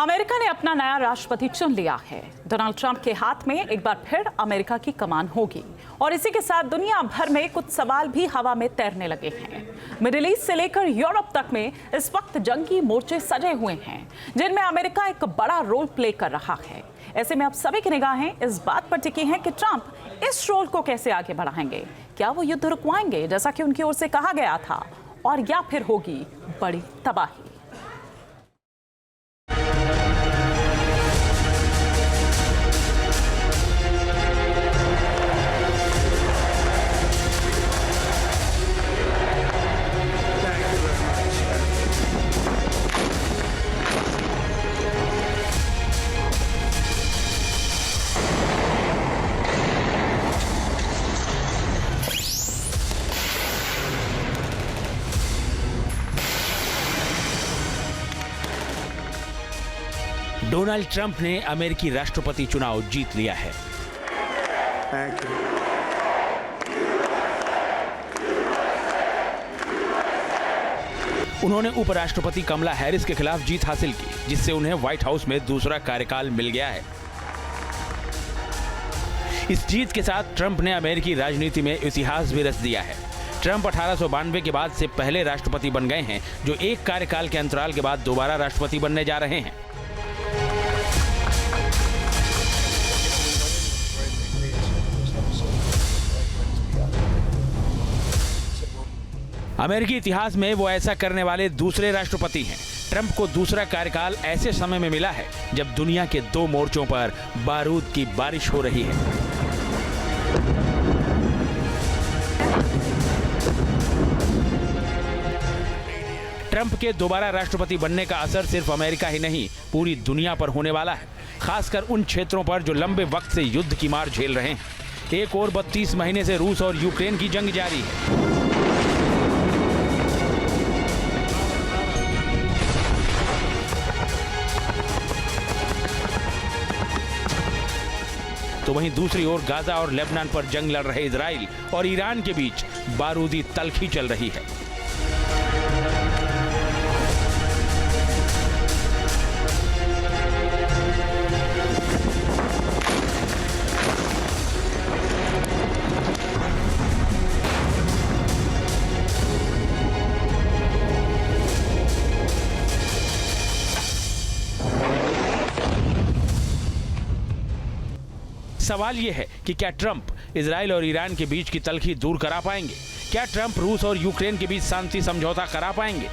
America ने अपना नया राष्ट्रपति चुन लिया है। डोनाल्ड ट्रंप के हाथ में एक बार फिर अमेरिका की कमान होगी और इसी के साथ दुनिया भर में कुछ सवाल भी हवा में तैरने लगे हैं। मिडिल ईस्ट से लेकर यूरोप तक में इस वक्त जंगी मोर्चे सजे हुए हैं, जिनमें अमेरिका एक बड़ा रोल प्ले कर रहा है। ऐसे में अब सभी की निगाहें इस बात पर टिकी हैं कि ट्रंप इस रोल को कैसे आगे बढ़ाएंगे। क्या वो युद्ध रुकवाएंगे जैसा कि उनकी ओर से कहा गया था, और या फिर होगी बड़ी तबाही। डोनाल्ड ट्रंप ने अमेरिकी राष्ट्रपति चुनाव जीत लिया है। उन्होंने उपराष्ट्रपति कमला हैरिस के खिलाफ जीत हासिल की, जिससे उन्हें व्हाइट हाउस में दूसरा कार्यकाल मिल गया है। इस जीत के साथ ट्रंप ने अमेरिकी राजनीति में इतिहास भी रच दिया है। ट्रंप 1892 के बाद से पहले राष्ट्रपति बन गए हैं, जो एक कार्यकाल के अंतराल के बाद दोबारा राष्ट्रपति बनने जा रहे हैं। अमेरिकी इतिहास में वो ऐसा करने वाले दूसरे राष्ट्रपति हैं। ट्रंप को दूसरा कार्यकाल ऐसे समय में मिला है जब दुनिया के दो मोर्चों पर बारूद की बारिश हो रही है। ट्रंप के दोबारा राष्ट्रपति बनने का असर सिर्फ अमेरिका ही नहीं, पूरी दुनिया पर होने वाला है, खासकर उन क्षेत्रों पर जो लंबे वक्त से युद्ध की मार झेल रहे हैं। एक और 32 महीने से रूस और यूक्रेन की जंग जारी है। तो वहीं दूसरी ओर गाजा और लेबनान पर जंग लड़ रहे इजराइल और ईरान के बीच बारूदी तल्खी चल रही है। सवाल यह है कि क्या ट्रंप इजराइल और ईरान के बीच की तल्खी दूर करा पाएंगे? क्या ट्रंप रूस और यूक्रेन के बीच शांति समझौता करा पाएंगे?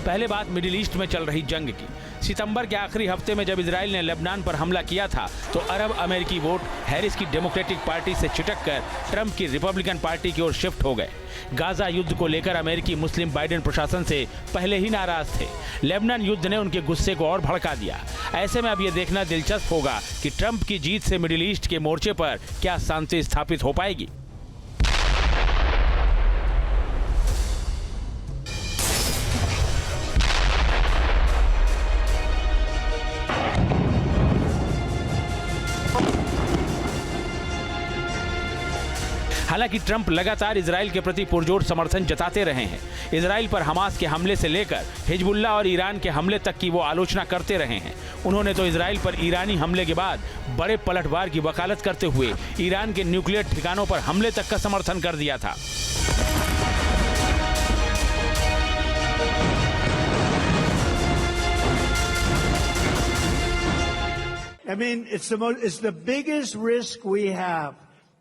पहले बात मिडिल ईस्ट में चल रही जंग की। सितंबर के आखिरी हफ्ते में जब इजराइल ने लेबनान पर हमला किया था, तो अरब अमेरिकी वोट हैरिस की डेमोक्रेटिक पार्टी से छिटककर ट्रंप की रिपब्लिकन पार्टी की ओर शिफ्ट हो गए। गाजा युद्ध को लेकर अमेरिकी मुस्लिम बाइडेन प्रशासन से पहले ही नाराज थे। लेबनान युद्ध ने उनके गुस्से को और भड़का दिया। ऐसे में अब यह देखना दिलचस्प होगा कि ट्रंप की जीत से मिडिल ईस्ट के मोर्चे पर क्या शांति स्थापित हो पाएगी। हालांकि ट्रंप लगातार इजराइल के प्रति पुरजोर समर्थन जताते रहे हैं। इजराइल पर हमास के हमले से लेकर हिजबुल्लाह और ईरान के हमले तक की वो आलोचना करते रहे हैं। उन्होंने तो इजराइल पर ईरानी हमले के बाद बड़े पलटवार की वकालत करते हुए ईरान के न्यूक्लियर ठिकानों पर हमले तक का समर्थन कर दिया था। I mean, it's the biggest risk we have.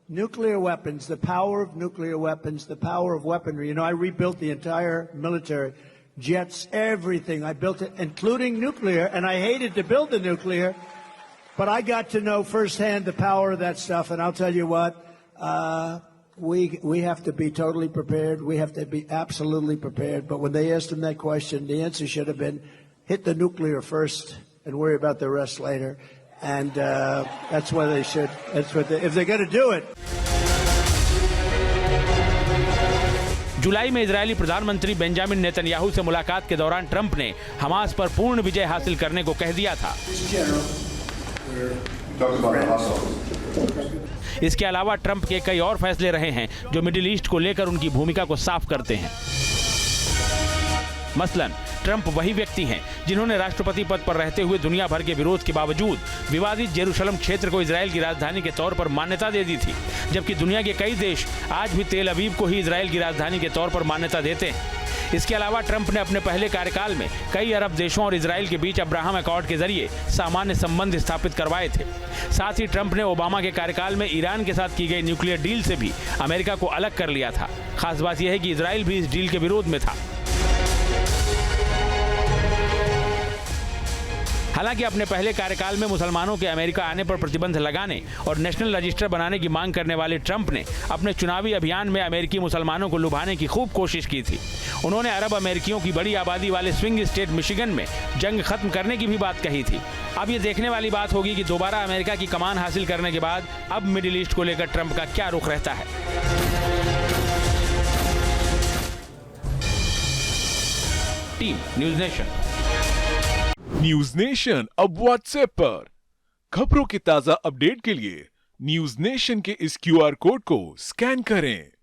Nuclear weapons, the power of nuclear weapons, the power of weaponry. You know, I rebuilt the entire military, jets, everything. I built it, including nuclear, and I hated to build the nuclear, but I got to know firsthand the power of that stuff. And I'll tell you what, we have to be totally prepared. We have to be absolutely prepared. But when they asked him that question, the answer should have been hit the nuclear first and worry about the rest later. And that's what they should. That's what if they're going to do it. जुलाई में Israeli प्रधानमंत्री Benjamin Netanyahu से मुलाकात के दौरान Trump ने Hamas पर पूर्ण विजय हासिल करने को कह दिया था। इसके अलावा ट्रंप के कई और फैसले रहे हैं जो मिडिल ईस्ट को लेकर उनकी भूमिका को साफ करते हैं। मसलन ट्रंप वही व्यक्ति हैं जिन्होंने राष्ट्रपति पद पर रहते हुए दुनिया भर के विरोध के बावजूद विवादित जेरूशलम क्षेत्र को इजराइल की राजधानी के तौर पर मान्यता दे दी थी, जबकि दुनिया के कई देश आज भी तेल अवीव को ही इजराइल की राजधानी के तौर पर मान्यता देते हैं। इसके अलावा ट्रंप ने अपने पहले कार्यकाल में कई अरब देशों और इजराइल के बीच अब्राहम अकॉर्ड के जरिए सामान्य संबंध स्थापित करवाए थे। साथ ही ट्रंप ने ओबामा के कार्यकाल में ईरान के साथ की गई न्यूक्लियर डील से भी अमेरिका को अलग कर लिया था। खास बात यह है कि इजराइल भी इस डील के विरोध में था। हालांकि अपने पहले कार्यकाल में मुसलमानों के अमेरिका आने पर प्रतिबंध लगाने और नेशनल रजिस्टर बनाने की मांग करने वाले ट्रंप ने अपने चुनावी अभियान में अमेरिकी मुसलमानों को लुभाने की खूब कोशिश की थी। उन्होंने अरब अमेरिकियों की बड़ी आबादी वाले स्विंग स्टेट मिशिगन में जंग खत्म करने की भी बात कही थी। अब ये देखने वाली बात होगी कि दोबारा अमेरिका की कमान हासिल करने के बाद अब मिडिल ईस्ट को लेकर ट्रंप का क्या रुख रहता है। Team news nation. News nation अब व्हाट्सएप पर खबरों के ताजा अपडेट के लिए न्यूज नेशन के इस QR कोड को स्कैन करें।